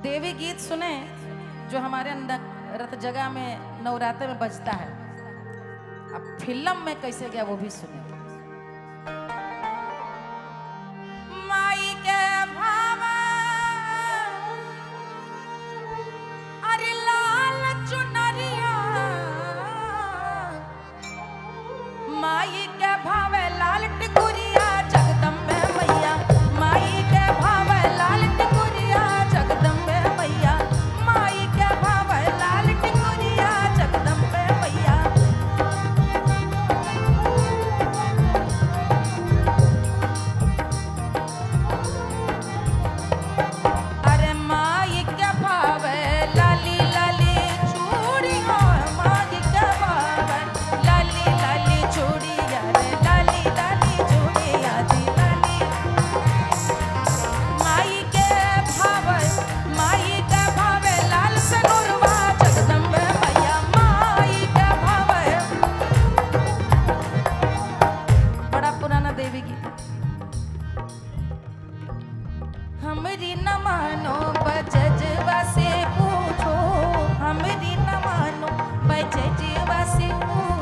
देवी गीत सुने जो हमारे अंदर रत जगह में नवरात्र में बजता है। अब फिल्म में कैसे गया वो भी सुने। माई के भावा अरे लाल चुनरिया, माई के भावे लाल टिकुरिया जगदम्बे मैया, माई के भावे लाल टिकुरिया जगदम्बे मैया, माई के भावे लाल टिकुरिया जगदम्बे मैया। अरे माई के भावे लाली लाली चूड़िया, माई के भावे लाली लाली चूड़िया रे, लाली लाली चूड़िया जी लाली। माई के भावे लाल सनुरवा जगदम्बे मैया, माई के भावे। बड़ा पुराना देवी गीत। हमरी न मानो बजजवा से पूछो, हमरी न मानो बजजवा से पूछो।